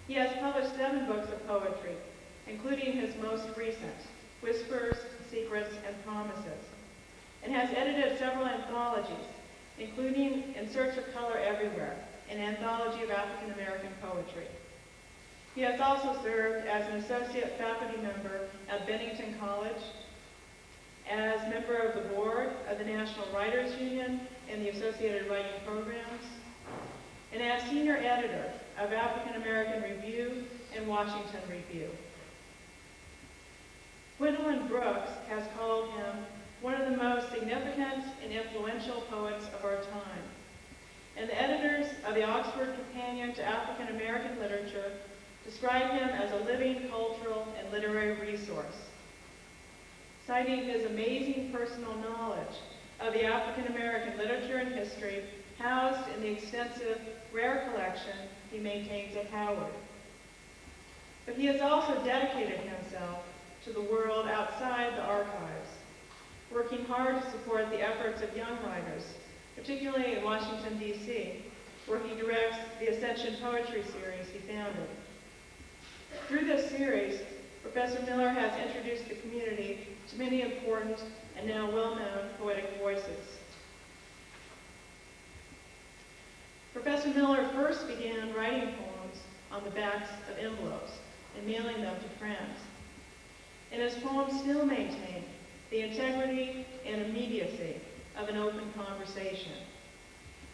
He has published 7 books of poetry, including his most recent, Whispers, Secrets, and Promises, and has edited several anthologies, including In Search of Color Everywhere, an anthology of African American poetry. He has also served as an associate faculty member at Bennington College, as member of the board of the National Writers Union and the Associated Writing Programs, and as senior editor of African American Review and Washington Review. Gwendolyn Brooks has called him one of the most significant and influential poets of our time, and the editors of the Oxford Companion to African American Literature describe him as a living cultural and literary resource, citing his amazing personal knowledge of the African American literature and history housed in the extensive, rare collection he maintains at Howard. But he has also dedicated himself to the world outside the archives, working hard to support the efforts of young writers, particularly in Washington, D.C., where he directs the Ascension Poetry Series he founded. Through this series, Professor Miller has introduced the community to many important and now well-known poetic voices. Professor Miller first began writing poems on the backs of envelopes and mailing them to friends. And his poems still maintain the integrity and immediacy of an open conversation,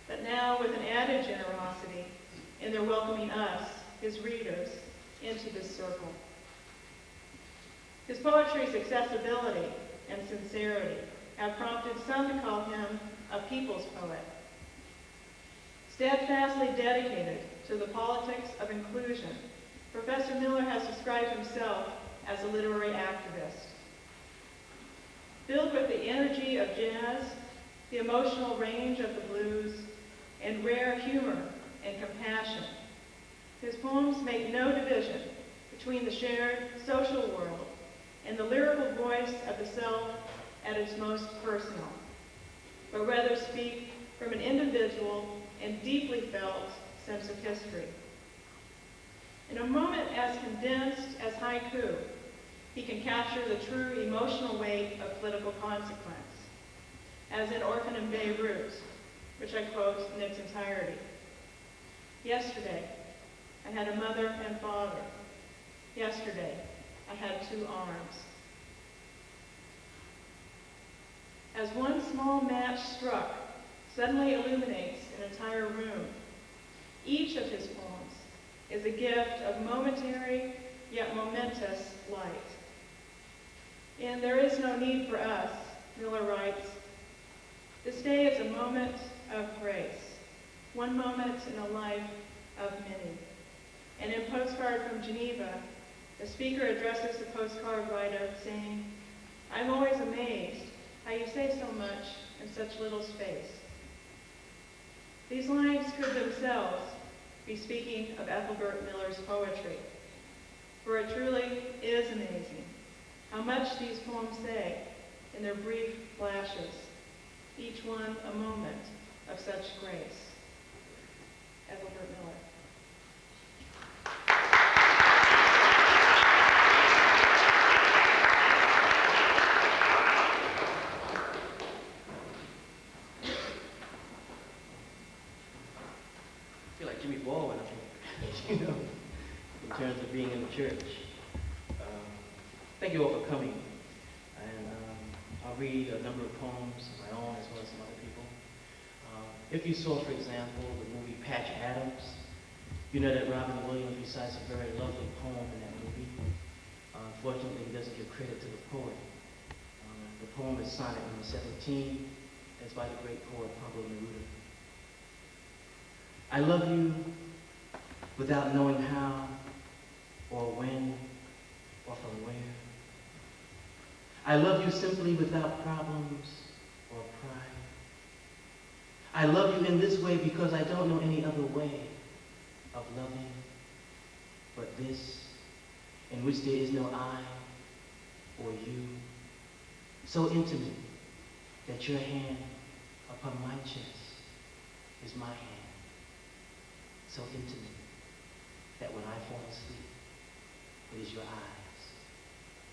but now with an added generosity in their welcoming us, his readers, into this circle. His poetry's accessibility and sincerity have prompted some to call him a people's poet. Steadfastly dedicated to the politics of inclusion, Professor Miller has described himself as a literary activist. Filled with the energy of jazz, the emotional range of the blues, and rare humor and compassion, his poems make no division between the shared social world and the lyrical voice of the self at its most personal, but rather speak from an individual and deeply felt sense of history. In a moment as condensed as haiku, he can capture the true emotional weight of political consequence, as in Orphan in Beirut, which I quote in its entirety. Yesterday, I had a mother and father. Yesterday, I had 2 arms. As one small match struck suddenly illuminates an entire room, each of his poems is a gift of momentary yet momentous light. And there is no need for us, Miller writes. This day is a moment of grace, one moment in a life of many. And in Postcard from Geneva, the speaker addresses the postcard writer saying, "I'm always amazed how you say so much in such little space." These lines could themselves be speaking of Ethelbert Miller's poetry, for it truly is amazing how much these poems say in their brief flashes, each one a moment of such grace. Ethelbert Miller. I feel like Jimmy Baldwin up here, you know, in terms of being in the church. Thank you all for coming. And I'll read a number of poems of my own as well as some other people. If you saw, for example, the movie Patch Adams, you know that Robin Williams recites a very lovely poem in that movie. Unfortunately, he doesn't give credit to the poet. The poem is Sonnet number 17. It's by the great poet Pablo Neruda. I love you without knowing how or when or from where. I love you simply without problems or pride. I love you in this way because I don't know any other way of loving but this, in which there is no I or you, so intimate that your hand upon my chest is my hand, so intimate that when I fall asleep, it is your eyes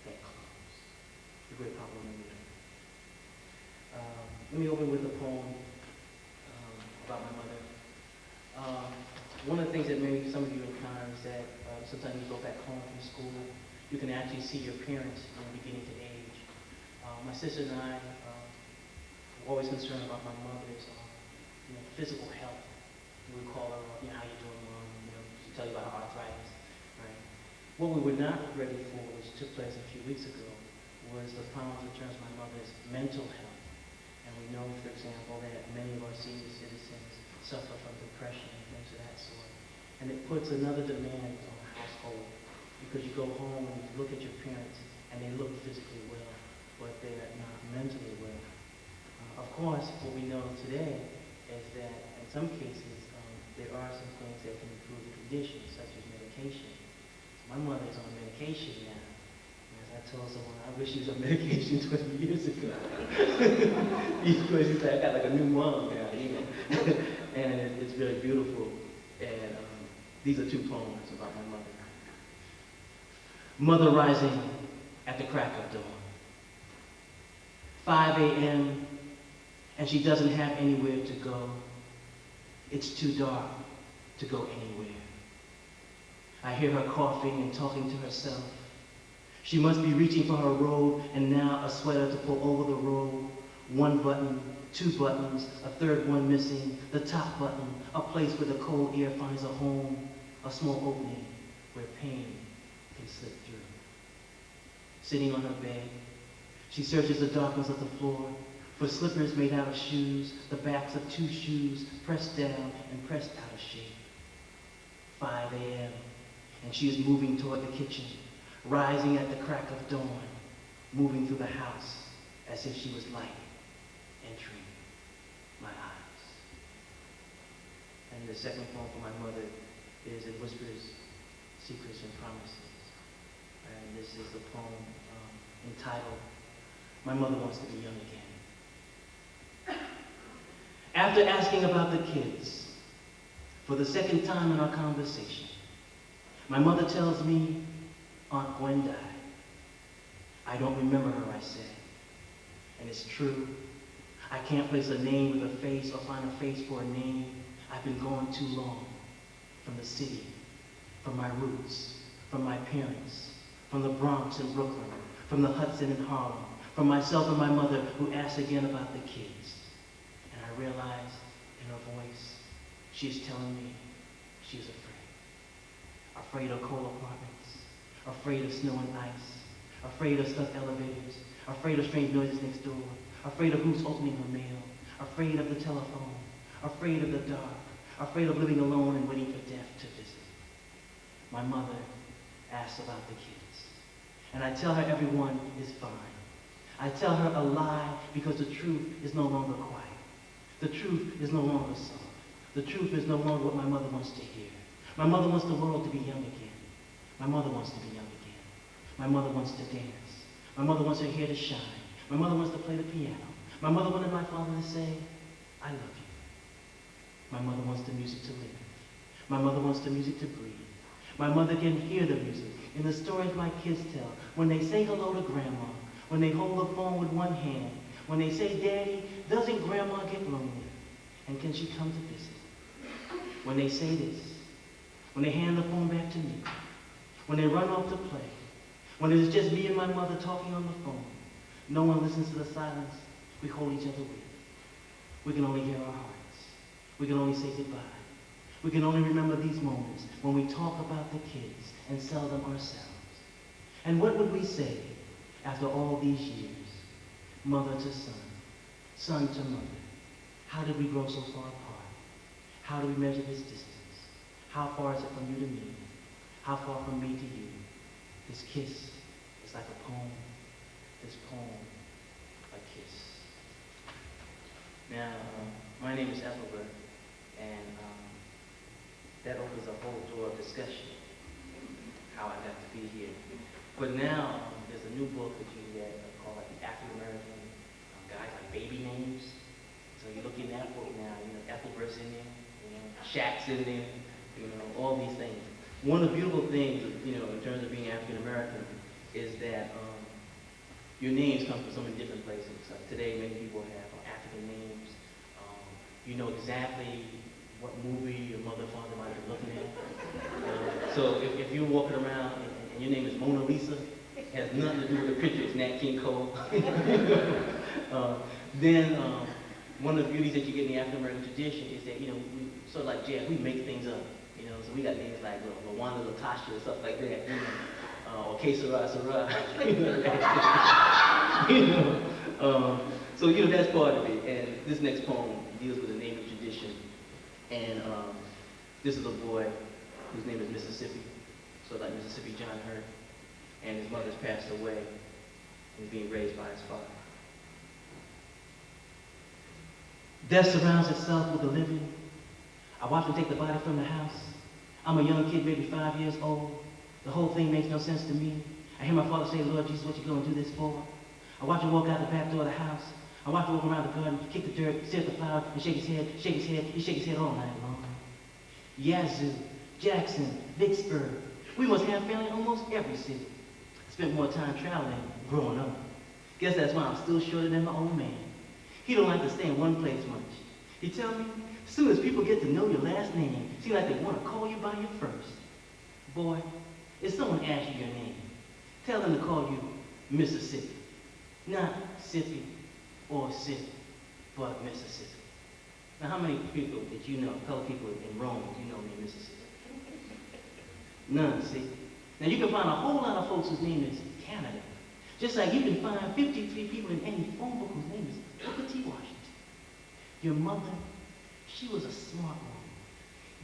that close. The great Pablo Neruda. Let me open with a poem about my mother. One of the things that maybe some of you encounter is that sometimes you go back home from school, you can actually see your parents beginning to age. My sister and I were always concerned about my mother's physical health. We would call her, how you doing, Mom? She'd tell you about her arthritis, right? What we were not ready for, which took place a few weeks ago, was the problems in terms of my mother's mental health. And we know, for example, that many of our senior citizens suffer from depression and things of that sort. And it puts another demand on the household, because you go home and you look at your parents and they look physically well, but they're not mentally well. Of course, what we know today is that in some cases, there are some things that can improve the condition, such as medication. So my mother is on medication now. And as I told someone, I wish she was on medication 20 years ago. Because she's like, I got like a new mom now, and it's really beautiful. And these are two poems about my mother. Mother rising at the crack of dawn. 5 a.m. and she doesn't have anywhere to go. It's too dark to go anywhere. I hear her coughing and talking to herself. She must be reaching for her robe, and now a sweater to pull over the robe. One button, two buttons, a third one missing, the top button, a place where the cold air finds a home, a small opening where pain can slip through. Sitting on her bed, she searches the darkness of the floor for slippers made out of shoes, the backs of two shoes pressed down and pressed out of shape. 5 a.m. and she is moving toward the kitchen, rising at the crack of dawn, moving through the house as if she was light entering my eyes. And the second poem for my mother is It Whispers, Secrets, and Promises. And this is the poem entitled, My Mother Wants to Be Young Again. After asking about the kids, for the second time in our conversation, my mother tells me Aunt Gwen died. I don't remember her, I say. And it's true. I can't place a name with a face or find a face for a name. I've been gone too long from the city, from my roots, from my parents, from the Bronx and Brooklyn, from the Hudson and Harlem, from myself and my mother who asked again about the kids. And I realized in her voice, she's telling me she's afraid. Afraid of cold apartments, afraid of snow and ice, afraid of stuck elevators, afraid of strange noises next door, afraid of who's opening her mail, afraid of the telephone, afraid of the dark, afraid of living alone and waiting for death to visit. My mother asks about the kids, and I tell her everyone is fine. I tell her a lie because the truth is no longer quiet. The truth is no longer soft. The truth is no longer what my mother wants to hear. My mother wants the world to be young again. My mother wants to be young again. My mother wants to dance. My mother wants her hair to shine. My mother wants to play the piano. My mother wanted my father to say, I love you. My mother wants the music to live. My mother wants the music to breathe. My mother can hear the music in the stories my kids tell, when they say hello to grandma, when they hold the phone with one hand, when they say, Daddy, doesn't grandma get lonely? And can she come to visit? When they say this, when they hand the phone back to me, when they run off to play, when it is just me and my mother talking on the phone, no one listens to the silence we hold each other with. We can only hear our hearts. We can only say goodbye. We can only remember these moments when we talk about the kids and seldom ourselves. And what would we say after all these years? Mother to son, son to mother. How did we grow so far apart? How do we measure this distance? How far is it from you to me? How far from me to you? This kiss is like a poem. This poem, a kiss. Now, my name is Ethelbert, and that opens a whole door of discussion, how I got to be here. But now, there's a new book that you get called like the African American guys like baby names. So you look in that book now, Ethelbert's in there, Shaq's in there, all these things. One of the beautiful things, in terms of being African American, is that your names come from so many different places. Like today, many people have African names. You know exactly what movie your mother, father might be looking at. So if you're walking around and your name is Mona Lisa, it has nothing to do with the picture, it's Nat King Cole. Then one of the beauties that you get in the African American tradition is that, we sort of like jazz, we make things up. So we got names like Lawanda Latasha or stuff like that, or Que Sera Sera. So that's part of it. And this next poem deals with the naming tradition. And this is a boy whose name is Mississippi, so like Mississippi John Hurt. And his mother's passed away and being raised by his father. Death surrounds itself with the living. I watch them take the body from the house. I'm a young kid, maybe 5 years old. The whole thing makes no sense to me. I hear my father say, Lord Jesus, what you going to do this for? I watch him walk out the back door of the house. I watch him walk around the garden, kick the dirt, stare at the flower, and shake his head, shake his head. He shake his head all night long. Yazoo, Jackson, Vicksburg. We must have family in almost every city. Spent more time traveling growing up. Guess that's why I'm still shorter than my old man. He don't like to stay in one place much. He tell me, as soon as people get to know your last name, seem like they want to call you by your first. Boy, if someone asks you your name, tell them to call you Mississippi. Not Sippy or Sip, but Mississippi. Now, how many people did you know, fellow people in Rome, you know named Mississippi? None, see? Now, you can find a whole lot of folks whose name is Canada. Just like you can find 53 people in any phone book whose name is Booker T. Washington. Your mother, she was a smart woman.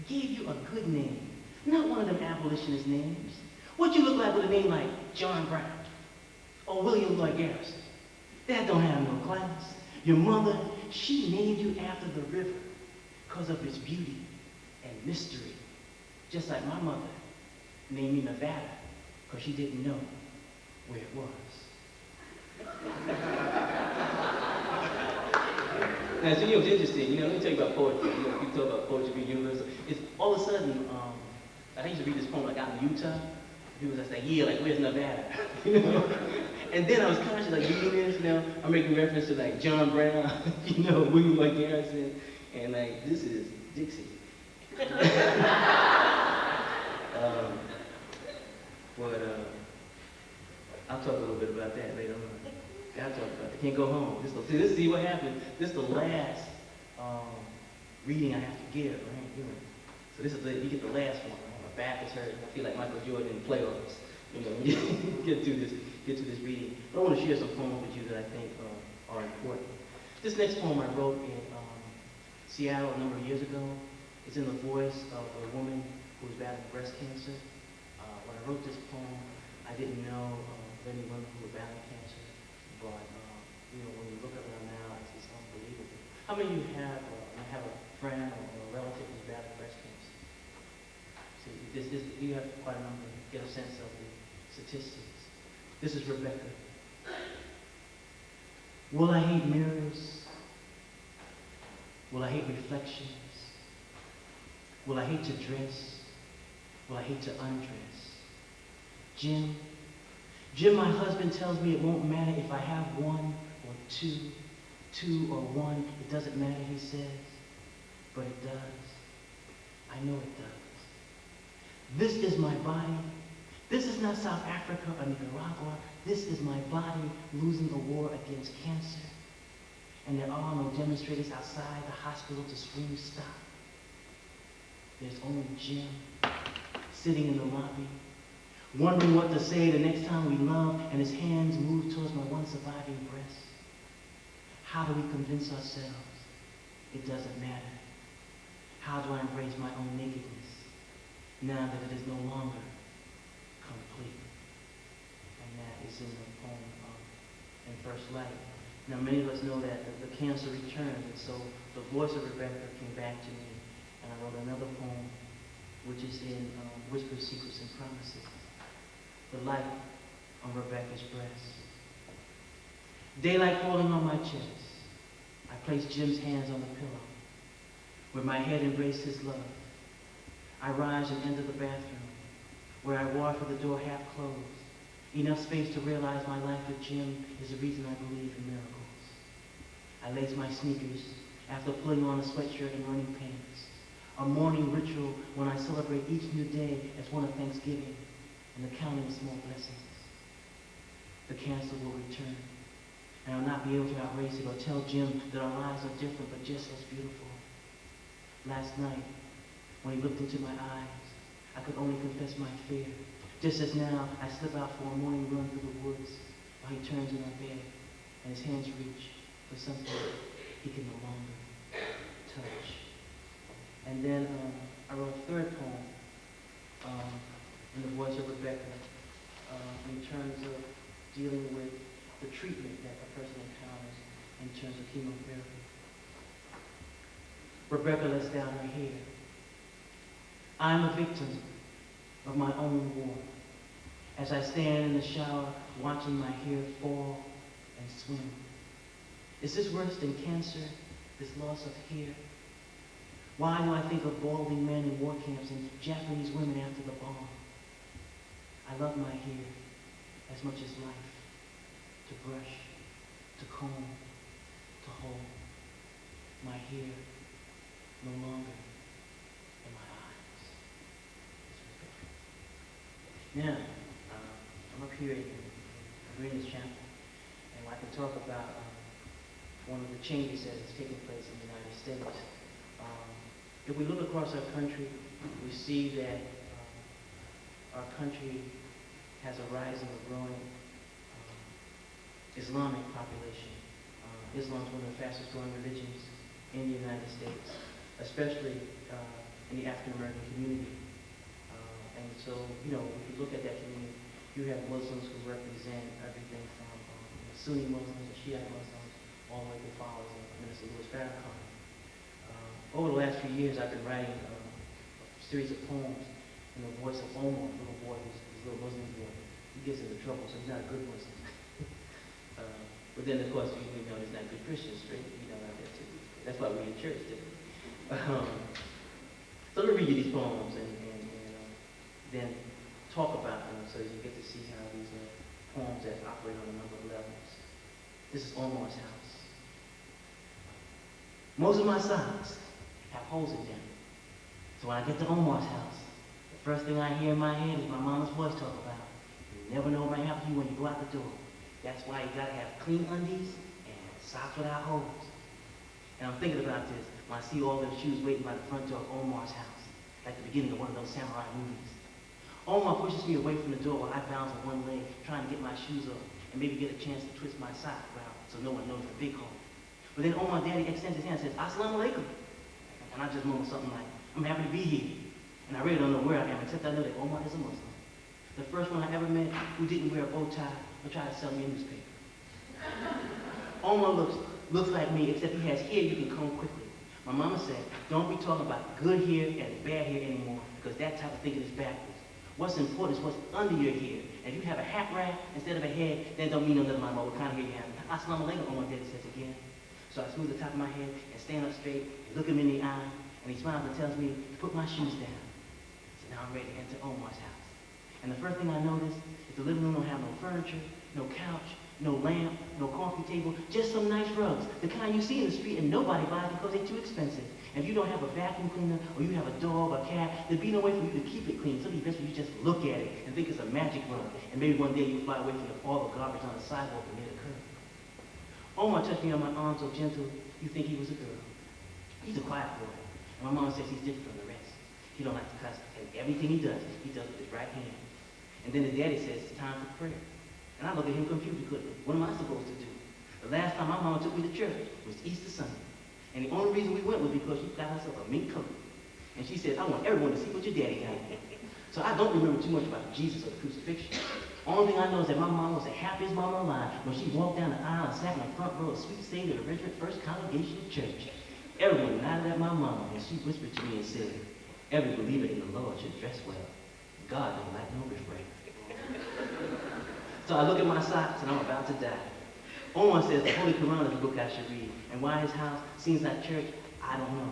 Gave you a good name, not one of them abolitionist names. What you look like with a name like John Brown or William Lloyd Garrison? That don't have no class. Your mother, she named you after the river because of its beauty and mystery. Just like my mother named me Nevada because she didn't know where it was. Now, so it's interesting, let me tell you about poetry. People talk about poetry being universal. It's all of a sudden, I used to read this poem like out in Utah. People was like, yeah, like where's Nevada? And then I was conscious like reading this, I'm making reference to like John Brown, William Lloyd Garrison, and like this is Dixie. I'll talk a little bit about that later on. I'll talk about it. Can't go home. This is what happened. This is the last reading I have to give. Right? So this is you get the last one. Right? My back is hurt. I feel like Michael Jordan in the playoffs. Get to this reading. But I want to share some poems with you that I think are important. This next poem I wrote in Seattle a number of years ago. It's in the voice of a woman who was battling breast cancer. When I wrote this poem, I didn't know of any women who were battling cancer. But when you look around now, it's unbelievable. How many of you have a friend or a relative who's battling breast cancer? See, you have quite a number. Get a sense of the statistics. This is Rebecca. Will I hate mirrors? Will I hate reflections? Will I hate to dress? Will I hate to undress? Jim, my husband tells me it won't matter if I have one or two or one. It doesn't matter, he says, but it does. I know it does. This is my body. This is not South Africa or Nicaragua. This is my body losing a war against cancer. And there are no demonstrators outside the hospital to scream stop. There's only Jim sitting in the lobby, wondering what to say the next time we love, and his hands move towards my one surviving breast. How do we convince ourselves it doesn't matter? How do I embrace my own nakedness now that it is no longer complete? And that is in the poem In First Light. Now many of us know that the cancer returns, and so the voice of Rebecca came back to me, and I wrote another poem, which is in Whispered Secrets and Promises. The light on Rebecca's breast. Daylight falling on my chest. I placed Jim's hands on the pillow, where my head embraced his love. I rise and enter the bathroom. where I walk with the door half closed. Enough space to realize my life with Jim is the reason I believe in miracles. I lace my sneakers after putting on a sweatshirt and running pants. A morning ritual when I celebrate each new day as one of Thanksgiving and the counting of small blessings. The cancer will return, and I'll not be able to outrace it or tell Jim that our lives are different but just as beautiful. Last night, when he looked into my eyes, I could only confess my fear. Just as now, I slip out for a morning run through the woods while he turns in our bed and his hands reach for something he can no longer touch. And then I wrote a third poem in the voice of Rebecca in terms of dealing with the treatment that a person encounters in terms of chemotherapy. Rebecca lets down her hair. I'm a victim of my own war as I stand in the shower watching my hair fall and swim. Is this worse than cancer, this loss of hair? Why do I think of balding men in war camps and Japanese women after the bomb? I love my hair as much as life, to brush, to comb, to hold. My hair no longer in my eyes. Now, I'm up here in Greenwich Chapel, and I can talk about one of the changes that is taking place in the United States. If we look across our country, we see that our country has a rising or growing Islamic population. Islam is one of the fastest growing religions in the United States, especially in the African American community. And so, you know, if you look at that community, you have Muslims who represent everything from Sunni Muslims and Shiite Muslims all the way to followers of Minister Louis Farrakhan. Over the last few years, I've been writing a series of poems in the voice of Omar, a little boy who's a little Muslim boy. He gets into trouble, so he's not a good Muslim. But then, of course, we know he's not good Christian, straight. We know that too. That's why we in church too. So let me read you these poems and then talk about them so you get to see how these are poems that operate on a number of levels. This is Omar's house. Most of my socks have holes in them. So when I get to Omar's house, the first thing I hear in my head is my mama's voice talk about, you never know what might happen to you when you go out the door. That's why you gotta have clean undies and socks without holes. And I'm thinking about this when I see all those shoes waiting by the front door of Omar's house, like the beginning of one of those samurai movies. Omar pushes me away from the door while I balance on one leg, trying to get my shoes off and maybe get a chance to twist my sock around so no one knows the big hole. But then Omar's daddy extends his hand and says, Assalamu alaikum. And I just mumble something like, I'm happy to be here. And I really don't know where I am, except I know that Omar is a Muslim. The first one I ever met who didn't wear a bow tie or try to sell me a newspaper. Omar looks like me, except he has hair you can comb quickly. My mama said, don't be talking about good hair and bad hair anymore, because that type of thinking is backwards. What's important is what's under your hair. And if you have a hat rack instead of a head, then don't mean nothing to my mama. What kind of hair you have? Assalamu alaikum, Omar daddy says again. So I smooth the top of my head and stand up straight and look him in the eye, and he smiles and tells me to put my shoes down. So now I'm ready to enter Omar's house. And the first thing I notice is the living room don't have no furniture, no couch, no lamp, no coffee table, just some nice rugs. The kind you see in the street and nobody buys because they're too expensive. And if you don't have a vacuum cleaner or you have a dog or cat, there'd be no way for you to keep it clean. So it'd be best for you just look at it and think it's a magic rug. And maybe one day you fly away from all the garbage on the sidewalk and near the curb. Omar touched me on my arm so gentle, you think he was a girl. He's a quiet boy. And my mom says he's different from the rest. He don't like to cuss, and everything he does with his right hand. And then his daddy says it's time for prayer. And I look at him confused because what am I supposed to do? The last time my mama took me to church was Easter Sunday. And the only reason we went was because she got herself a mink coat. And she said, I want everyone to see what your daddy got. So I don't remember too much about Jesus or the crucifixion. Only thing I know is that my mom was the happiest mama alive when she walked down the aisle and sat in the front row of Sweet Savior of the Regiment First Congregational Church. Everyone nodded at my mama and she whispered to me and said, every believer in the Lord should dress well. God don't like no riffraff. So I look at my socks and I'm about to die. Omar says the Holy Quran is the book I should read. And why his house seems like church, I don't know.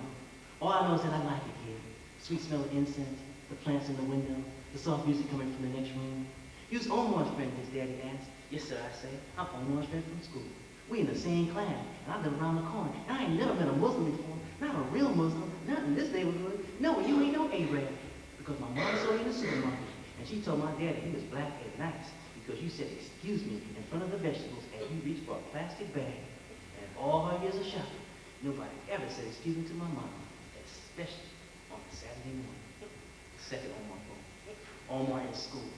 All I know is that I like it here. Sweet smell of incense, the plants in the window, the soft music coming from the next room. "You's Omar's friend," his daddy asked. "Yes, sir," I say. "I'm Omar's friend from school. We in the same class, and I live around the corner. And I ain't never met a Muslim before, not a real Muslim, not in this neighborhood. No, you ain't no Arab." Because my mom saw you in the supermarket, and she told my daddy he was black and nice because you said "excuse me" in front of the vegetables as you reached for a plastic bag. And all her years of shopping, nobody ever said "excuse me" to my mom, especially on a Saturday morning. Second Omar phone. Omar in school.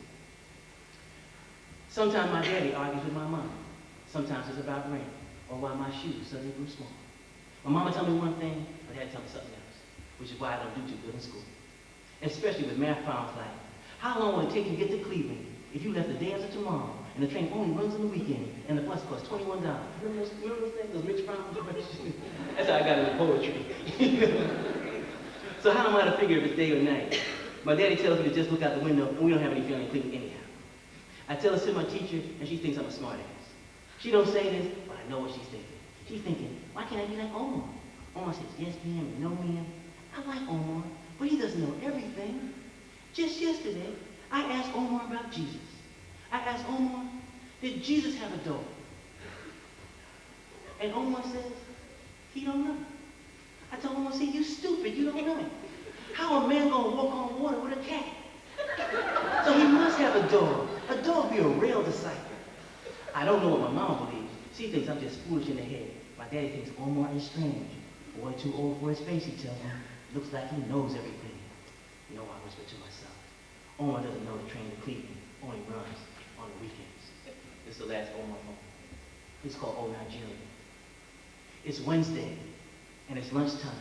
Sometimes my daddy argues with my mom. Sometimes it's about rain or why my shoes suddenly grew small. My mama tell me one thing, my dad tell me something else, which is why I don't do too good in school. Especially with math problems like, how long will it take you to get to Cleveland if you left the day after tomorrow and the train only runs on the weekend and the bus costs $21? Remember those things, those rich problems? That's how I got into poetry. So how am I to figure if it's day or night? My daddy tells me to just look out the window, and we don't have any feeling in Cleveland anyhow. I tell this to my teacher, and she thinks I'm a smart ass. She don't say this, but I know what she's thinking. She's thinking, why can't I be like Omar? Omar says, yes, ma'am, and no, ma'am. I like Omar, but he doesn't know everything. Just yesterday, I asked Omar about Jesus. I asked Omar, did Jesus have a dog? And Omar says, he don't know. I told Omar, see, you stupid, you don't know. How a man gonna walk on water with a cat? So he must have a dog. A dog be a real disciple. I don't know what my mama believes. She thinks I'm just foolish in the head. My daddy thinks Omar is strange. Boy, too old for his face, he tells me. Looks like he knows everything. You know, I whisper to myself. Omar doesn't know the train to Cleveland only runs on the weekends. This is the last Omar phone. It's called Old Nigeria. It's Wednesday, and it's lunchtime.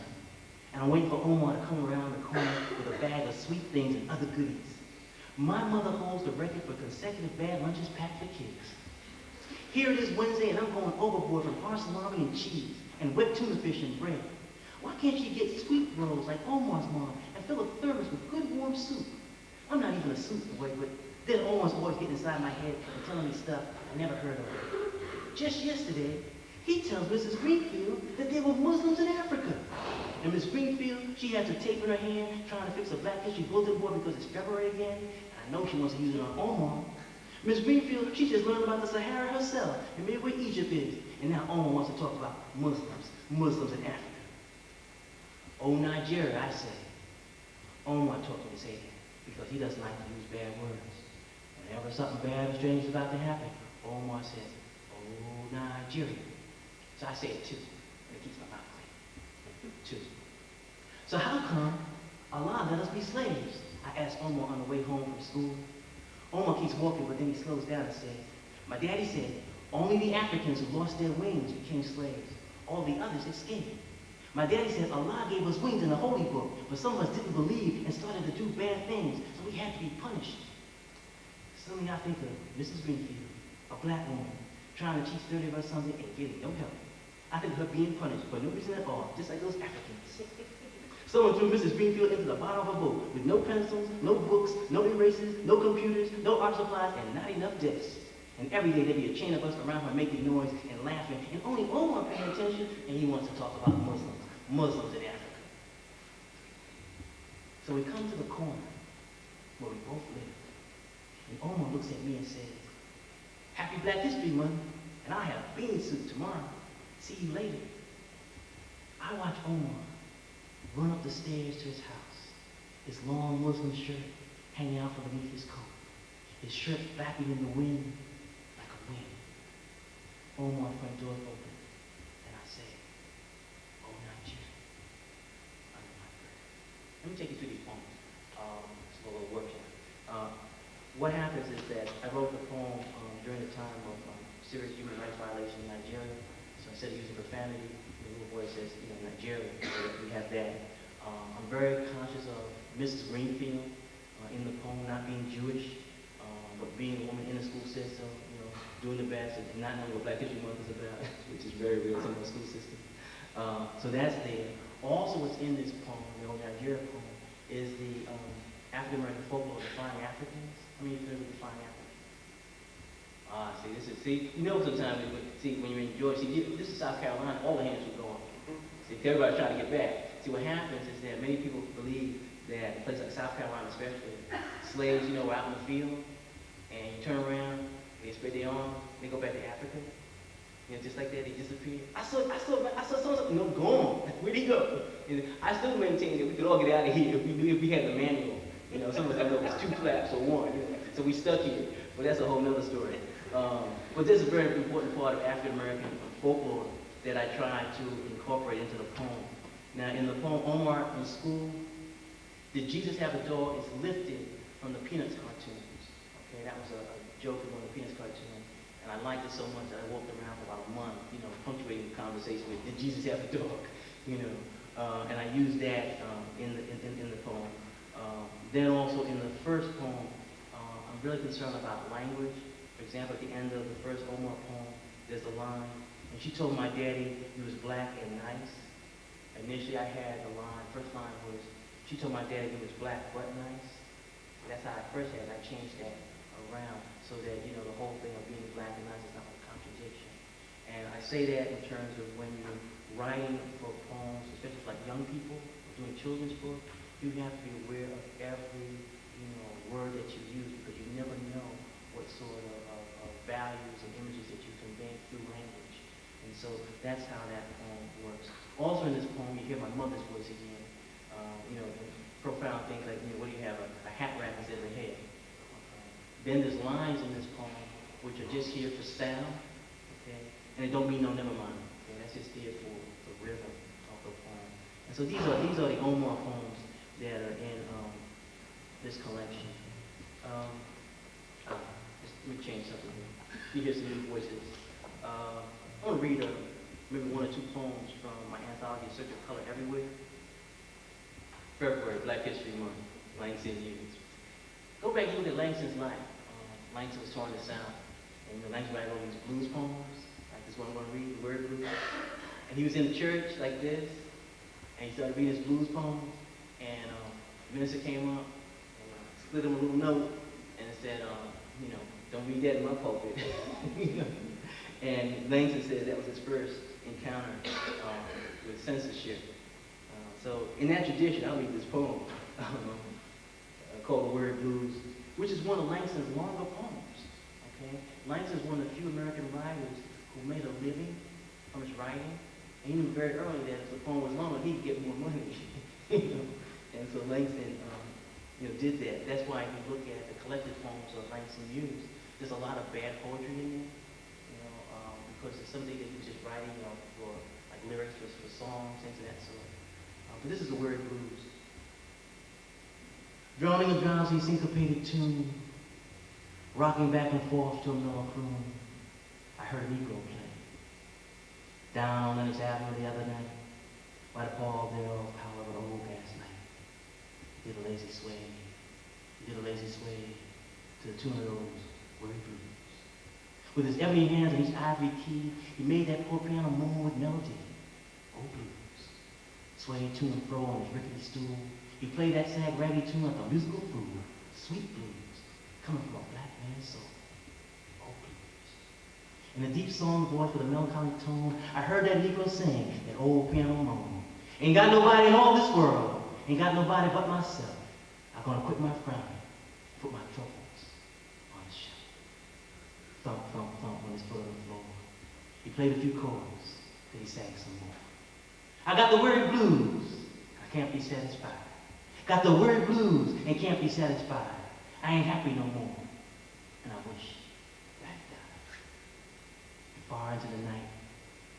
And I'm waiting for Omar to come around the corner with a bag of sweet things and other goodies. My mother holds the record for consecutive bad lunches packed for kids. Here it is Wednesday, and I'm going overboard from our salami and cheese and wet tuna fish and bread. Why can't she get sweet rolls like Omar's mom and fill a thermos with good warm soup? I'm not even a soup boy, but then Omar's always getting inside my head and telling me stuff I never heard of. Just yesterday, he tells Mrs. Greenfield that there were Muslims in Africa. And Miss Greenfield, she has a tape in her hand trying to fix a Black History bulletin board because it's February again. And I know she wants to use it on Omar. Miss Greenfield, she just learned about the Sahara herself and maybe where Egypt is. And now Omar wants to talk about Muslims in Africa. Oh, Nigeria, I say. Omar taught me to say that because he doesn't like to use bad words. Whenever something bad or strange is about to happen, Omar says, oh, Nigeria. So I say it too, and it keeps my mouth clean. Too. So how come Allah let us be slaves? I asked Omar on the way home from school. Omar keeps walking, but then he slows down and says, my daddy said, only the Africans who lost their wings became slaves. All the others escaped. My daddy said Allah gave us wings in the Holy Book, but some of us didn't believe and started to do bad things, so we had to be punished. Suddenly I think of Mrs. Greenfield, a black woman, trying to teach 30 of us something and getting no help. I think of her being punished for no reason at all, just like those Africans. Someone threw Mrs. Greenfield into the bottom of a boat with no pencils, no books, no erasers, no computers, no art supplies, and not enough desks. And every day there'd be a chain of us around her making noise and laughing, and only Omar paying attention, and he wants to talk about Muslims in Africa. So we come to the corner where we both live, and Omar looks at me and says, Happy Black History Month, and I have a beanie suit tomorrow. See you later. I watch Omar run up the stairs to his house, his long Muslim shirt hanging out from beneath his coat, his shirt flapping in the wind like a wing. Omar's front door open, and I say, oh, Nigeria, under my breath. Let me take you through these poems. It's a little workshop. What happens is that I wrote the poem during the time of serious human rights violation in Nigeria. So instead of using profanity, the little boy says, Nigeria, so we have that. I'm very conscious of Mrs. Greenfield in the poem not being Jewish, but being a woman in the school system, doing the best and not knowing what Black History Month is about, which is very real in the school system. So that's there. Also what's in this poem, the old Nigeria poem, is the African American folklore of Defining Africans. How many of you familiar with Defining Africans? Sometimes, when you're in Georgia, this is South Carolina, all the hands would go on. See, everybody's trying to get back. See, what happens is that many people believe that in places like South Carolina especially, slaves, were out in the field, and you turn around, they spread their arms, they go back to Africa. Just like that, they disappear. I saw someone, gone. Where'd he go? And I still maintain that we could all get out of here if we had the manual. Some of us know it's 2 flaps or 1. So we stuck here. But that's a whole nother story. But this is a very important part of African American folklore that I try to incorporate into the poem. Now, in the poem Omar in School, Did Jesus Have a Dog is lifted from the Peanuts cartoons. Okay, that was a joke in one of the Peanuts cartoons. And I liked it so much that I walked around for about a month, punctuating the conversation with, did Jesus have a dog? And I used that in the poem. Then also in the first poem, I'm really concerned about language. For example, at the end of the first Omar poem, there's a line, and she told my daddy he was black and nice. Initially I had the line, first line was, she told my daddy he was black but nice. That's how I first had it. I changed that around so that, the whole thing of being black and nice is not a contradiction. And I say that in terms of when you're writing for poems, especially like young people, or doing children's book, you have to be aware of every, word that you use because you never know what sort of values and images that you convey through language. And so that's how that poem works. Also in this poem, you hear my mother's voice again. Profound things like, what do you have, a hat rack instead of a head? Then there's lines in this poem which are just here for sound, okay? And it don't mean no never mind. Okay? That's just there for the rhythm of the poem. And so these are the Omar poems that are in this collection. Let me change something here. You hear some new voices. I want to read maybe 1 or 2 poems from my anthology, Search of Color Everywhere. February, Black History Month, Langston Hughes. Go back and look at Langston's life. Langston was torn in the South, and Langston wrote all these blues poems, like this one I'm going to read, the word blues. And he was in the church like this, and he started reading his blues poems, and the minister came up and slid him a little note, and it said, don't read that in my pulpit. And Langston said that was his first encounter with censorship. So in that tradition, I'll read this poem called The Word Blues, which is one of Langston's longer poems. Okay? Langston is one of the few American writers who made a living from his writing. And he knew very early that if the poem was longer, he'd get more money. And so Langston did that. That's why if you look at the collected poems of Langston Hughes, there's a lot of bad poetry in there, because it's something that he was just writing for like lyrics for songs, things of that sort. But this is The Word Blues. Drumming a drowsy syncopated tune, rocking back and forth to a mellow croon, I heard a Negro play. Down on his avenue the other night, by the pall thereof, however, the old gas light. He did a lazy sway, to the tune of those Word Blues. With his ebony hands and his ivory key, he made that poor piano moan with melody. Oh, blues. Swayed to and fro on his rickety stool. He played that sad, raggy tune like a musical fool. Sweet blues, coming from a black man's soul. Oh, blues. In a deep song voice with a melancholy tone, I heard that Negro sing that old piano moan. Ain't got nobody in all this world, ain't got nobody but myself. I'm gonna quit my frowning, put my troubles on the shelf. Thump, thump, thump on his foot on the floor. He played a few chords, then he sang some more. I got the word blues, I can't be satisfied. Got the word blues and can't be satisfied. I ain't happy no more, and I wish that died. And far into the night,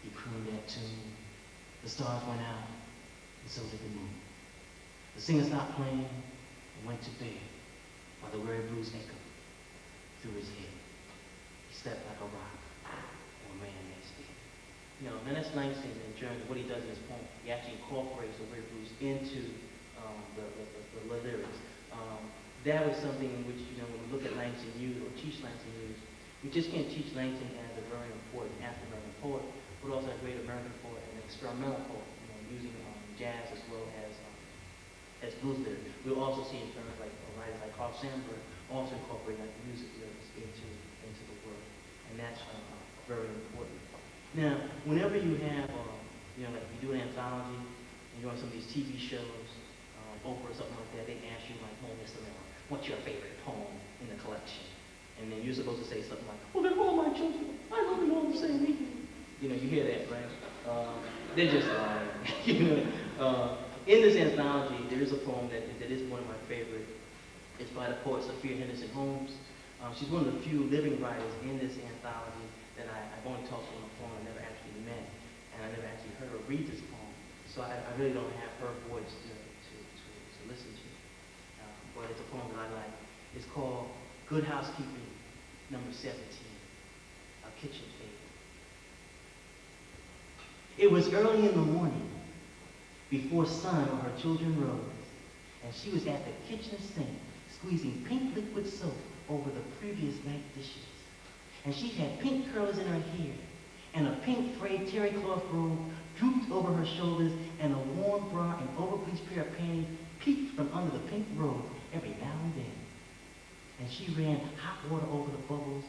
he crooned that tune. The stars went out, and so did the moon. The singer stopped playing and went to bed, while the word blues echoed through his head. He slept like a rock, or a man that's dead. And that's Langston in terms of what he does in his poem. He actually incorporates the word blues into the lyrics. That was something in which, when we look at Langston Hughes or teach Langston Hughes, we just can't teach Langston as a very important African-American poet, but also a great American poet and experimental poet, using jazz as well as blues lyrics. We'll also see in terms like writers like Carl Sandburg also incorporating like music lyrics into the work, and that's very important. Now, whenever you have, like you do an anthology, and you're on some of these TV shows, Oprah or something like that, they ask you like, oh, Mr. Miller, what's your favorite poem in the collection? And then you're supposed to say something like, oh, they're all my children. I love them all the same. You know, you hear that, right? They're just lying. You know, in this anthology, there is a poem that is one of my favorite. It's by the poet Sophia Henderson Holmes. She's one of the few living writers in this anthology that I've only talked to on the phone. I never actually met, and I never actually heard her read this poem. So I really don't have her voice to listen to. But it's a poem that I like. It's called Good Housekeeping, number 17, A Kitchen Table. It was early in the morning, before sun or her children rose, and she was at the kitchen sink, squeezing pink liquid soap over the previous night dishes. And she had pink curls in her hair, and a pink frayed terry cloth robe drooped over her shoulders, and a warm bra and over-bleached pair of panties peeked from under the pink robe every now and then. And she ran hot water over the bubbles,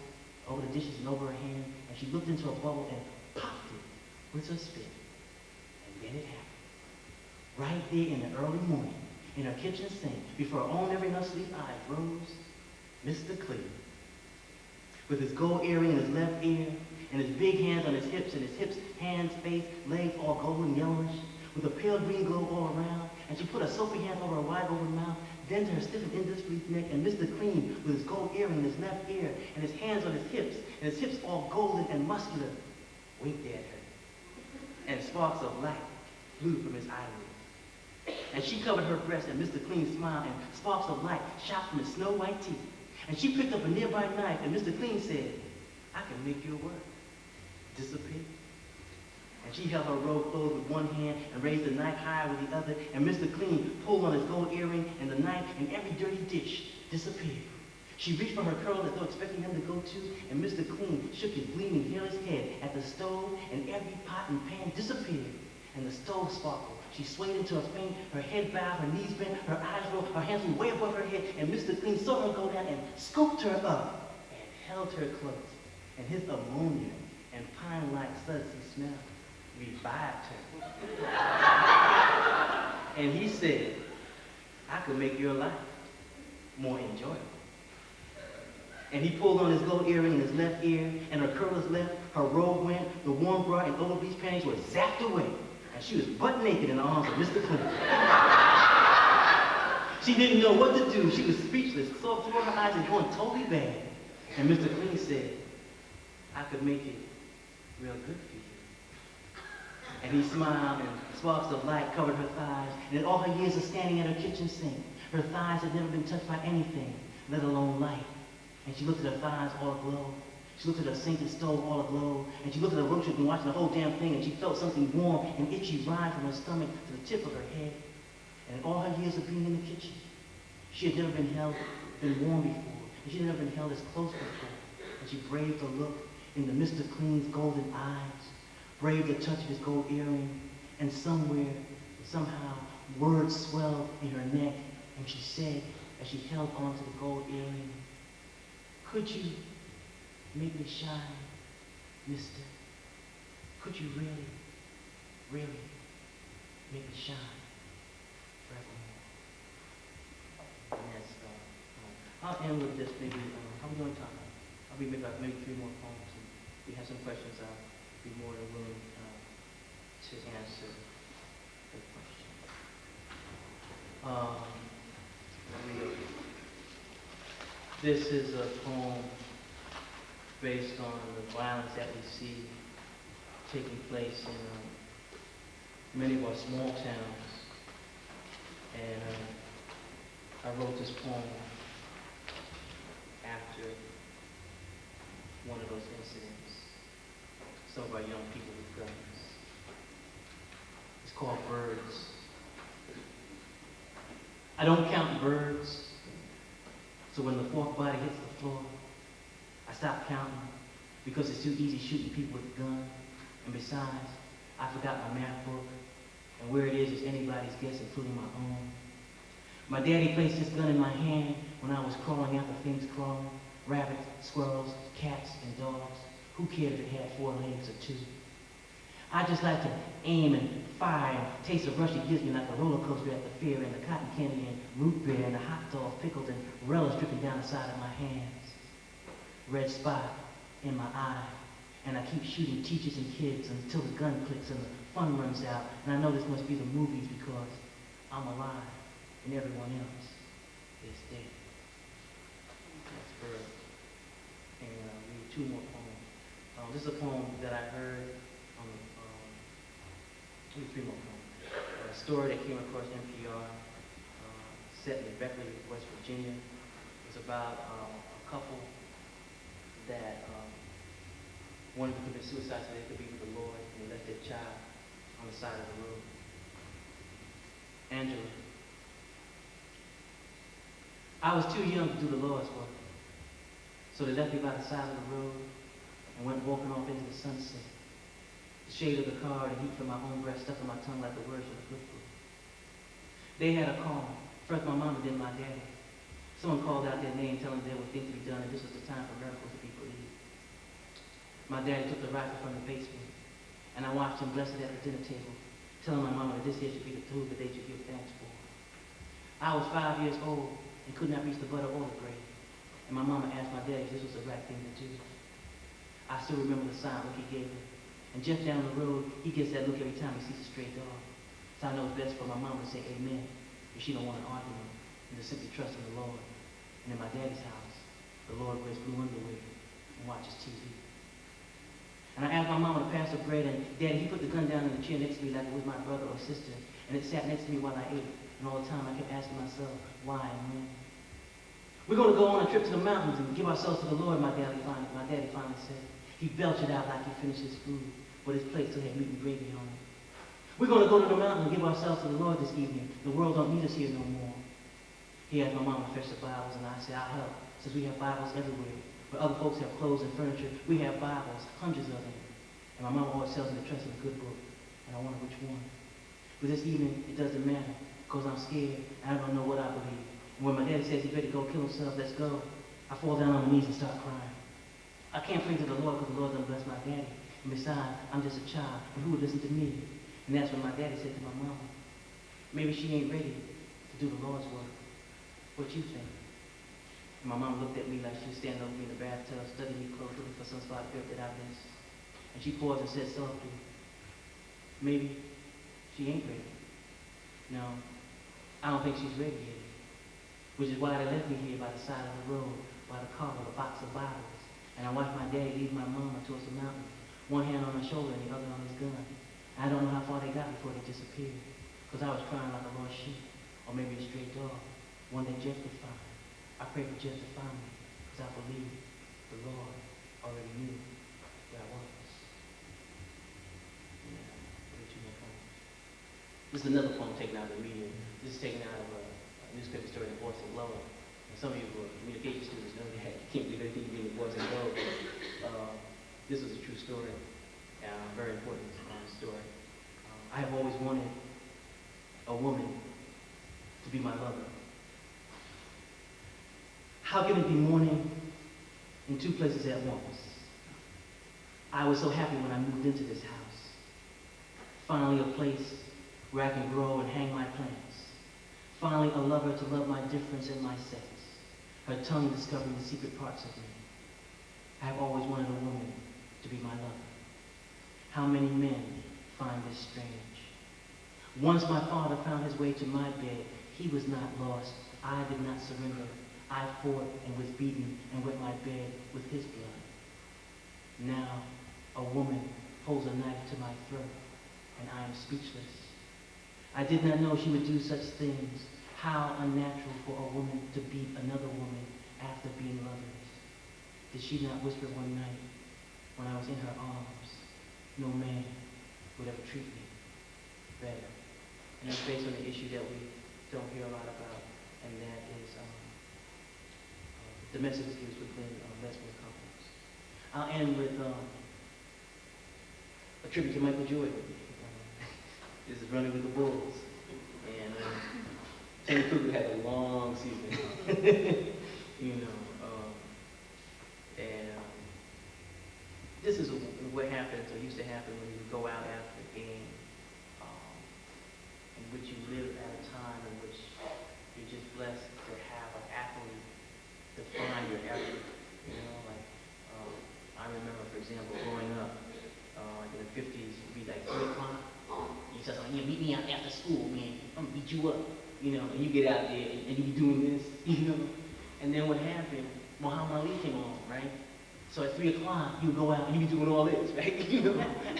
over the dishes and over her hand, and she looked into a bubble and popped it with her spit. And then it happened. Right there in the early morning, in her kitchen sink, before her own every night's sleep eyes rose Mr. Cleveland, with his gold earring in his left ear, and his big hands on his hips, and his hips, hands, face, legs all golden yellowish, with a pale green glow all around, and she put her soapy hands over her wide open mouth, then to her stiff and indiscreet neck, and Mr. Clean, with his gold earring in his left ear, and his hands on his hips, and his hips all golden and muscular, winked at her, and sparks of light flew from his eyelids. And she covered her breast, and Mr. Clean smiled, and sparks of light shot from his snow-white teeth. And she picked up a nearby knife, and Mr. Clean said, I can make your work disappear. And she held her robe closed with one hand and raised the knife higher with the other, and Mr. Clean pulled on his gold earring, and the knife and every dirty dish disappeared. She reached for her curls as though expecting them to go too, and Mr. Clean shook his gleaming hairless head at the stove, and every pot and pan disappeared, and the stove sparkled. She swayed into a faint, her head bowed, her knees bent, her eyes rolled, her hands were way above her head, and Mr. Clean saw her go down and scooped her up and held her close. And his ammonia and pine-like sudsy smell revived her. And he said, I could make your life more enjoyable. And he pulled on his gold earring in his left ear, and her curls left, her robe went, the warm bra and over-bleached panties were zapped away. And she was butt naked in the arms of Mr. Clean. She didn't know what to do. She was speechless, soft through her eyes and going totally bad. And Mr. Clean said, I could make it real good for you. And he smiled, and sparks of light covered her thighs. And in all her years of standing at her kitchen sink, her thighs had never been touched by anything, let alone light. And she looked at her thighs all aglow. She looked at her sink and stove all aglow, and she looked at her road trip and watching the whole damn thing, and she felt something warm and itchy rise from her stomach to the tip of her head. And in all her years of being in the kitchen, she had never been warm before, and she had never been held as close before. And she braved the look in the Mr. Clean's golden eyes, braved the touch of his gold earring, and somehow, words swelled in her neck, and she said, as she held on to the gold earring, could you make me shine, mister? Could you really, really make me shine forevermore? And that's, I'll end with this maybe, how are we going to talk? I'll be maybe 3 more poems, and if you have some questions, I'll be more than willing to answer the question. This is a poem based on the violence that we see taking place in many of our small towns. And I wrote this poem after one of those incidents. Some of our young people with guns. It's called Birds. I don't count birds, so when the fourth body hits the floor, I stop counting because it's too easy shooting people with a gun. And besides, I forgot my math book, and where it is anybody's guess, including my own. My daddy placed his gun in my hand when I was crawling after things crawling. Rabbits, squirrels, cats, and dogs. Who cared if it had 4 legs or 2? I just like to aim and fire and taste the rush it gives me like a roller coaster at the fair and the cotton candy and root beer and the hot dog pickled and relish dripping down the side of my hands. Red spot in my eye, and I keep shooting teachers and kids until the gun clicks and the fun runs out, and I know this must be the movies because I'm alive and everyone else is dead. That's Bird. And read two more poems. This is a poem that I heard on, three more poems. A story that came across NPR, set in Beckley, West Virginia. It was about a couple that wanted to commit suicide so they could be with the Lord, and they left their child on the side of the road. Angela. I was too young to do the Lord's work, so they left me by the side of the road and went walking off into the sunset. The shade of the car, the heat from my own breath stuck in my tongue like the words from the flip book. They had a call. First my mama, then my daddy. Someone called out their name, telling them there were things to be done, and this was the time for miracles to be believed. My daddy took the rifle from the basement, and I watched him bless it at the dinner table, telling my mama that this here should be the food that they should give thanks for. I was 5 years old and could not reach the butter or the bread, and my mama asked my daddy if this was the right thing to do. I still remember the silent look he gave her, and just down the road, he gets that look every time he sees a stray dog. So I know it's best for my mama to say amen if she don't want an argument, and to simply trust in the Lord. And in my daddy's house, the Lord wears blue underwear and watches TV. And I asked my mama to pass the bread, and Daddy, he put the gun down in the chair next to me like it was my brother or sister, and it sat next to me while I ate. And all the time I kept asking myself, why and when? We're going to go on a trip to the mountains and give ourselves to the Lord, my daddy finally said. He belched it out like he finished his food, but his plate still had meat and gravy on it. We're going to go to the mountain and give ourselves to the Lord this evening. The world don't need us here no more. He asked my mama to fetch the Bibles, and I said, I'll help, since we have Bibles everywhere. Where other folks have clothes and furniture, we have Bibles, hundreds of them. And my mama always tells me to trust in a good book, and I wonder which one. But this evening, it doesn't matter, because I'm scared, and I don't know what I believe. And when my daddy says he's ready to go kill himself, let's go, I fall down on my knees and start crying. I can't pray to the Lord because the Lord doesn't bless my daddy. And besides, I'm just a child, and who would listen to me? And that's when my daddy said to my mama, maybe she ain't ready to do the Lord's work. What you think? And my mom looked at me like she was standing over me in the bathtub, studying me close, looking for some spot of dirt that I missed. And she paused and said softly, maybe she ain't ready. No, I don't think she's ready yet. Which is why they left me here by the side of the road, by the car with a box of Bibles. And I watched my daddy lead my mama towards the mountain, one hand on her shoulder and the other on his gun. I don't know how far they got before they disappeared, because I was crying like a lost sheep, or maybe a stray dog, one that Jeff could find. I prayed for Jeff to find me, because I believed the Lord already knew where I was. Yeah, read two more poems. This is another poem taken out of the media. This is taken out of a newspaper story in Boston Globe. And some of you who are communication students know that. You can't believe anything in the Boston Globe. This was a true story, very important story. I have always wanted a woman to be my lover. How can it be morning in two places at once? I was so happy when I moved into this house. Finally a place where I can grow and hang my plants. Finally a lover to love my difference and my sex. Her tongue discovering the secret parts of me. I have always wanted a woman to be my lover. How many men find this strange? Once my father found his way to my bed. He was not lost. I did not surrender. I fought and was beaten and wet my bed with his blood. Now a woman holds a knife to my throat and I am speechless. I did not know she would do such things. How unnatural for a woman to beat another woman after being lovers. Did she not whisper one night when I was in her arms, no man would ever treat me better? And that's based on the issue that we don't hear a lot about, and that is domestic abuse within lesbian couples. I'll end with a tribute to Michael Jordan. This is Running with the Bulls. And Tony Kukoc had a long season. You know, and this is what happens, or used to happen when you would go out after blessed to have an athlete define your effort. You know, like I remember, for example, growing up in the 50s, it'd be like 3 o'clock. You said something, yeah, meet me out after school, man. I'm gonna beat you up. You know, and you get out there and you be doing this, you know. And then what happened? Muhammad Ali came on, right? So at 3 o'clock, you go out and you be doing all this, right? You know,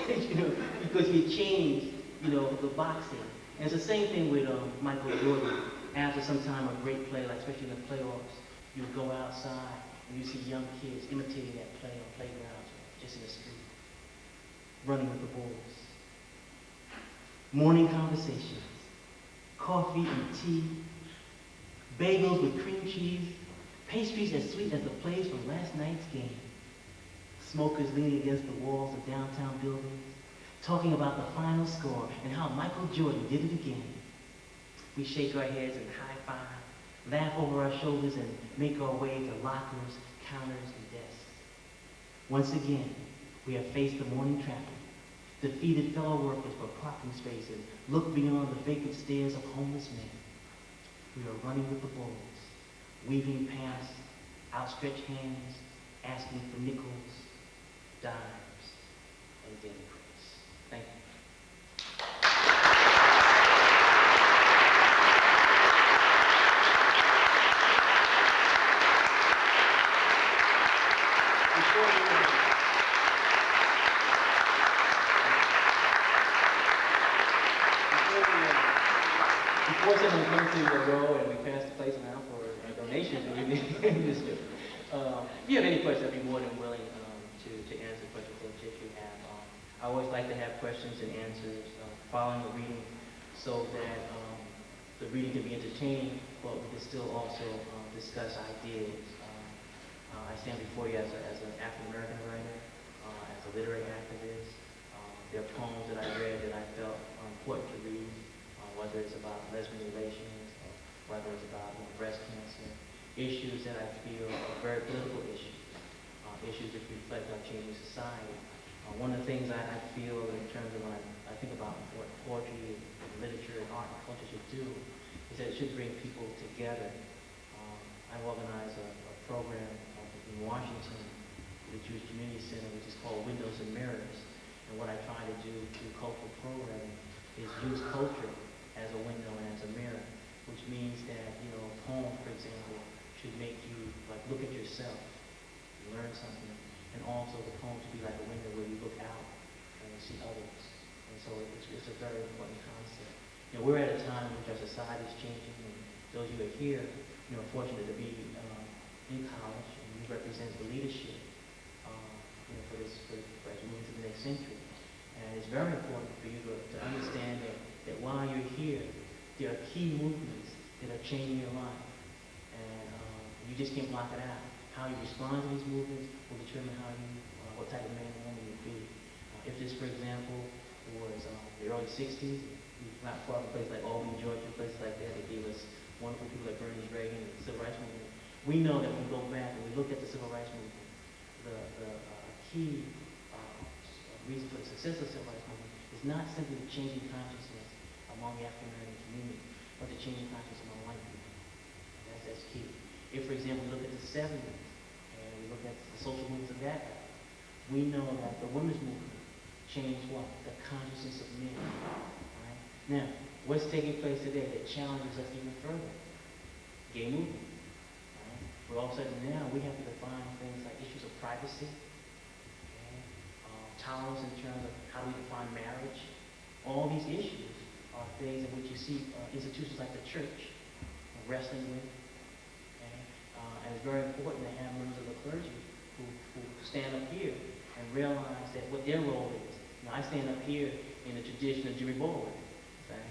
you know, because he changed, you know, the boxing. And it's the same thing with Michael Jordan. After some time of great play, like especially in the playoffs, you go outside and you see young kids imitating that play on playgrounds, just in the street, running with the Bulls. Morning conversations, coffee and tea, bagels with cream cheese, pastries as sweet as the plays from last night's game. Smokers leaning against the walls of downtown buildings, talking about the final score and how Michael Jordan did it again. We shake our heads and high-five, laugh over our shoulders, and make our way to lockers, counters, and desks. Once again, we have faced the morning traffic, defeated fellow workers for parking spaces, looked beyond the vacant stares of homeless men. We are running with the bulls, weaving past outstretched hands, asking for nickels, dimes, and daily praise. Thank you. Before someone comes to your row and we pass the place around for donations, if you have any questions, I'd be more than willing to answer questions that you have. I always like to have questions and answers following the reading so that the reading can be entertaining, but we can still also discuss ideas. I stand before you as an African-American writer, as a literary activist. There are poems that I read that I felt important to read, whether it's about lesbian relations, or whether it's about breast cancer, issues that I feel are very political issues, issues that reflect on changing society. One of the things I feel in terms of when I think about what poetry and literature and art and culture should do is that it should bring people together. I organize a program in Washington, the Jewish Community Center, which is called Windows and Mirrors. And what I try to do through cultural programming is use culture as a window and as a mirror, which means that, you know, a poem, for example, should make you like look at yourself, learn something, and also the poem should be like a window where you look out and you see others. And so it's a very important concept. You know, we're at a time in which our society is changing, and those of you who are here, you know, are fortunate to be in college, and you represent the leadership, you know, as we move into the next century. And it's very important for you to understand that while you're here, there are key movements that are changing your life. And you just can't block it out. How you respond to these movements will determine how you, what type of man or woman you'll be. If this, for example, was the early 60s, not far from a place like Albany, Georgia, places like that, they gave us wonderful people like Bernice Reagan and the Civil Rights Movement. We know that when we go back and we look at the Civil Rights Movement, the key reason for the success of the Civil Rights Movement is not simply the changing consciousness among the African American community, but the changing consciousness among white people. And that's key. If, for example, we look at the 70s and we look at the social movements of that era, we know that the women's movement changed what? The consciousness of men. Right? Now, what's taking place today that challenges us even further? Gay movement. Right? But all of a sudden now we have to define things like issues of privacy, tolerance in terms of how we define marriage. All these issues are things in which you see institutions like the church wrestling with. Okay? And it's very important to have members of the clergy who stand up here and realize that what their role is. Now, I stand up here in the tradition of Jimmy Baldwin. Okay?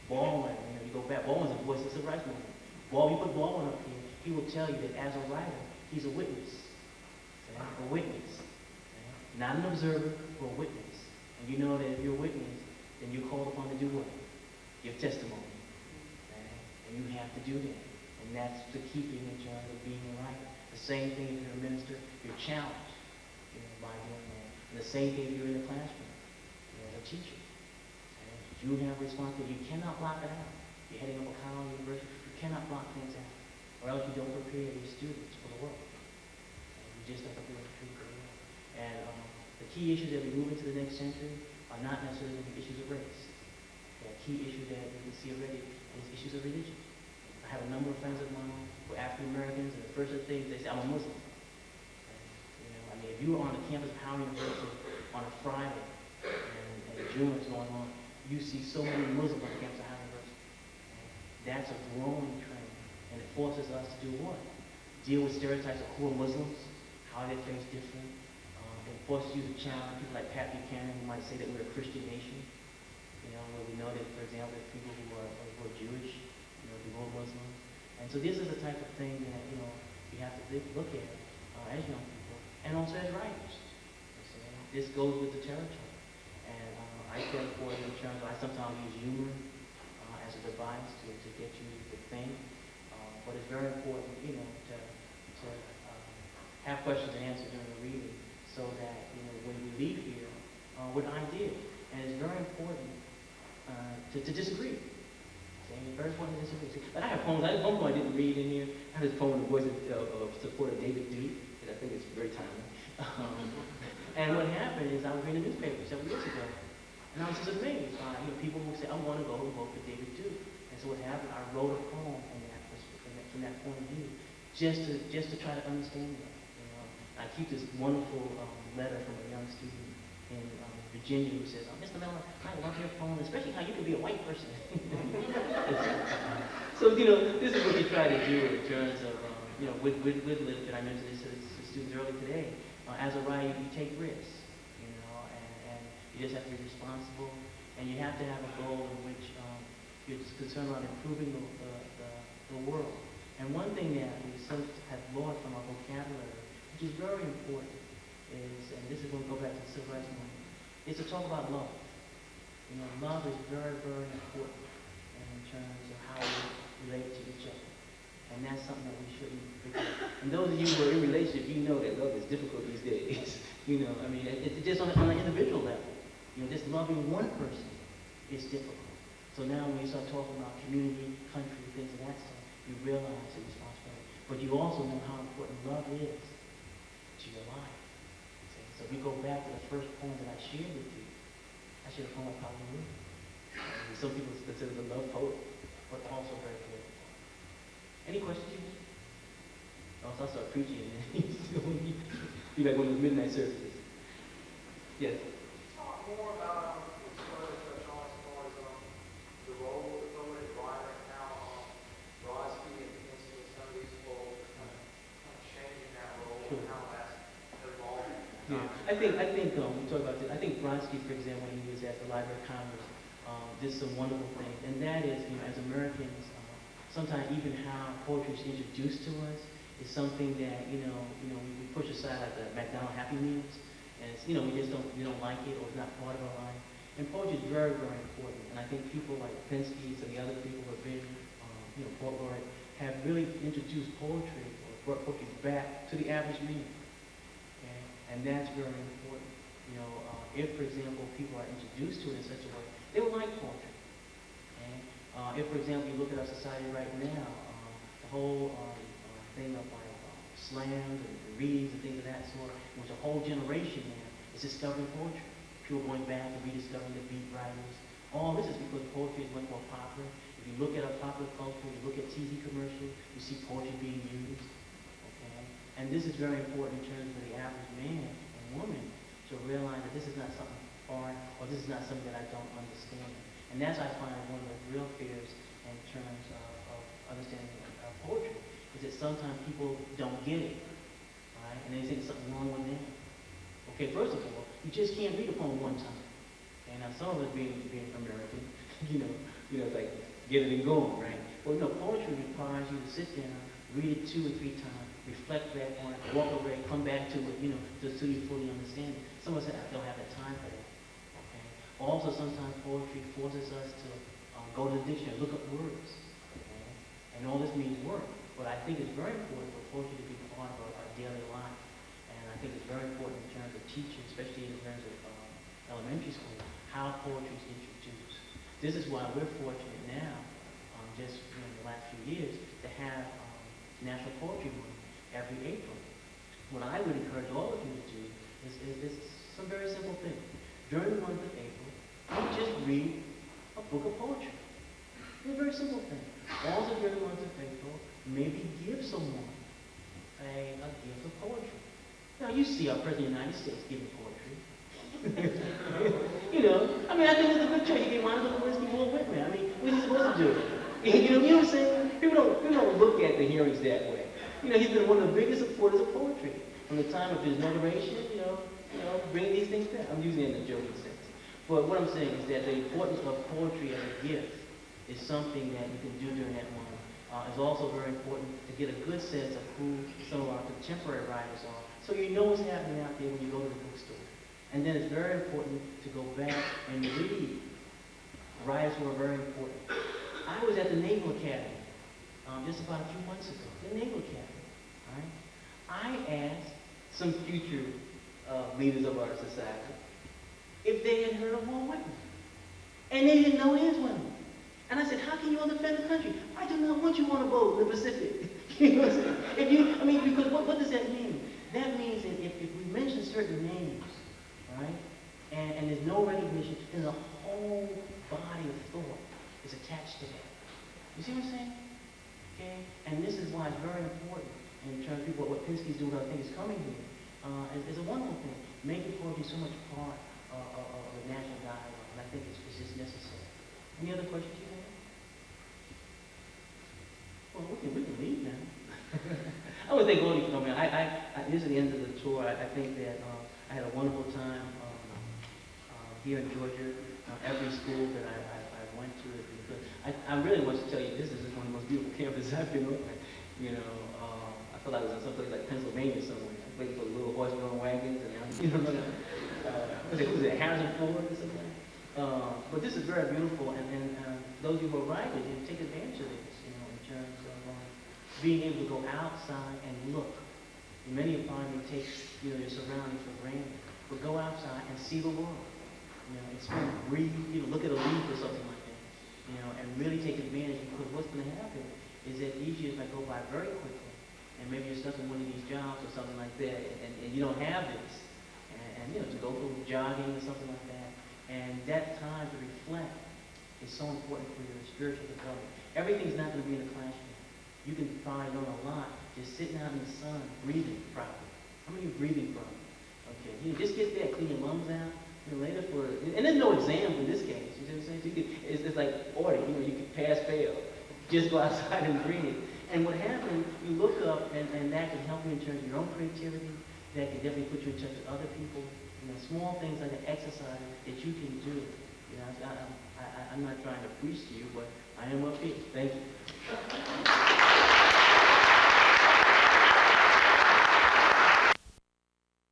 Baldwin, you know, you go back, Baldwin's the voice of the Civil Rights Movement. You put Baldwin up here, he will tell you that as a writer, he's a witness. Okay? A witness. Not an observer, but a witness. And you know that if you're a witness, then you're called upon to do what? Give testimony. Okay? And you have to do that. And that's the key thing in terms of being a writer. The same thing if you're a minister, you're challenged, you know, by doing that. And the same thing if you're in the classroom, you know, as a teacher. Okay? You have responsibility. You cannot block it out. You're heading up a college, university, you cannot block things out, or else you don't prepare your students for the world. And you just don't prepare the students for the world. And the key issues that we move into the next century are not necessarily the issues of race. The key issue that we see already is issues of religion. I have a number of friends of mine who are African Americans, and the first of the things they say, I'm a Muslim. I mean, if you were on the campus of Howard University on a Friday and June is going on, you see so many Muslims on the campus of Howard University. That's a growing trend, and it forces us to do what? Deal with stereotypes of who are Muslims, how they face different. It forces you to challenge people like Pat Buchanan, who might say that we're a Christian nation. Where we know that, for example, there's people who are Jewish, who are Muslims. And so this is the type of thing that, we have to look at as young people, and also as writers. This goes with the territory. And I care for it in terms of, I sometimes use humor as a device to get you to think. But it's very important, to have questions and answers during the reading so that, when we leave here with ideas. And it's very important to disagree. It's very important to disagree. But I have poems. I have one poem I didn't read in here. I have this poem, The Voice of Support of David Duke, and I think it's very timely. And what happened is I was reading a newspaper several years ago, and I was just amazed by people who say, I want to go and vote for David Duke. And so what happened, I wrote a poem from that point of view, just to try to understand it. I keep this wonderful letter from a young student in Virginia who says, Mr. Miller, I love your poem, especially how you can be a white person. So, this is what we try to do in terms of, with literature. I mentioned this to the students earlier today. As a writer, you take risks, and you just have to be responsible, and you have to have a goal in which you're concerned about improving the world. And one thing that we have lost from our vocabulary, which is very important, is, and this is when we go back to the Civil Rights Movement, is to talk about love. Love is very, very important in terms of how we relate to each other. And that's something that we shouldn't forget. And those of you who are in relationship, you know that love is difficult these days. It's just on an individual level. Just loving one person is difficult. So now when you start talking about community, country, things of that sort, you realize the responsibility. But you also know how important love is to your life. So if we go back to the first poem that I shared with you, I shared a poem about Pauline. Some people consider the love poet, but also very good. Any questions? I'll start preaching and then be like one of those midnight services. Yes? Talk more about what you wanted to touch on as far as the role of the poet and writing, how Brodsky and Kinsley and some of these folks are kind of changing that role and how that's evolving. Yeah, I think we talk about this. I think Brodsky, for example, when he was at the Library of Congress, did some wonderful things, and that is, as Americans, sometimes even how poetry is introduced to us is something that we push aside, like the McDonald's Happy Meals, and it's, we don't like it, or it's not part of our life. And poetry is very, very important, and I think people like Penske and the other people who have been, poet laureate, have really introduced poetry or brought poetry back to the average man. And that's very important. If, for example, people are introduced to it in such a way, they will like poetry. If, for example, you look at our society right now, the whole thing of slams and readings and things of that sort, in which a whole generation now is discovering poetry. People going back and rediscovering the beat writers. All this is because poetry is much more popular. If you look at our popular culture, you look at TV commercials, you see poetry being used. And this is very important in terms of the average man and woman to realize that this is not something foreign, or this is not something that I don't understand. And that's, I find, one of the real fears in terms of understanding poetry, is that sometimes people don't get it, right? And they think there's something wrong with them. Okay, first of all, you just can't read a poem one time. And now some of us being American, it's like get it and going, right? But poetry requires you to sit down, read it 2 or 3 times, reflect back on it, walk away, come back to it, just so you fully understand it. Some of us don't have the time for that. Okay? Also, sometimes poetry forces us to go to the dictionary, look up words. Okay? And all this means work. But I think it's very important for poetry to be part of our daily life. And I think it's very important in terms of teaching, especially in terms of elementary school, how poetry is introduced. This is why we're fortunate now, just the last few years, to have National Poetry Month every April. What I would encourage all of you to do is some very simple things. During the month of April, you just read a book of poetry. It's a very simple thing. Also during the month of April, maybe give someone a gift of poetry. Now you see our President of the United States giving poetry. I mean, I think it's a good choice. You get Monica Lewinsky, Walt Whitman. I mean, what are you supposed to do? You know what I'm saying? People don't look at the hearings that way. He's been one of the biggest supporters of poetry from the time of his inauguration. Bringing these things back. I'm using it in a joking sense. But what I'm saying is that the importance of poetry as a gift is something that you can do during that month. It's also very important to get a good sense of who some of our contemporary writers are, so you know what's happening out there when you go to the bookstore. And then it's very important to go back and read writers who are very important. I was at the Naval Academy just about a few months ago. The Naval Academy, all right? I asked some future leaders of our society if they had heard of Walt Whitman. And they didn't know his women. And I said, how can you all defend the country? I do not want you on a boat in the Pacific. You know what I'm saying? Because what does that mean? That means that if we mention certain names, right, and there's no recognition, then the whole body of thought is attached to that. You see what I'm saying? Okay? And this is why it's very important in terms of what Pinsky's doing, I think is coming here. It's a wonderful thing. Making poetry so much part of the national dialogue, and I think it's just necessary. Any other questions you have? Well, we can leave now. I want to thank all of you for coming. This is the end of the tour. I think that I had a wonderful time here in Georgia. Every school that I went to, I really want to tell you, this is one of the most beautiful campuses I've been on. I felt like I was in someplace like Pennsylvania somewhere. I played for little horse-drawn wagons, and was it Harrison Ford or something? But this is very beautiful, and those of you who are writers, take advantage of this, in terms of being able to go outside and look. Many of you take your surroundings for granted, but go outside and see the world. And breathe, look at a leaf or something like that, and really take advantage, because what's going to happen is that these years might go by very quickly, and maybe you're stuck in one of these jobs or something like that, and you don't have this, and to go jogging or something like that, and that time to reflect is so important for your spiritual development. Everything's not going to be in the classroom. You can probably learn a lot just sitting out in the sun, breathing properly. How many are you breathing from? Okay, just get there, clean your lungs out. Later and there's no exams in this case. You know what I'm saying? So it's like audit. You can pass, fail. Just go outside and breathe. And what happens? You look up, and that can help you in terms of your own creativity. That can definitely put you in touch with other people. Small things like an exercise that you can do. I'm not trying to preach to you, but I am up here. Thank you.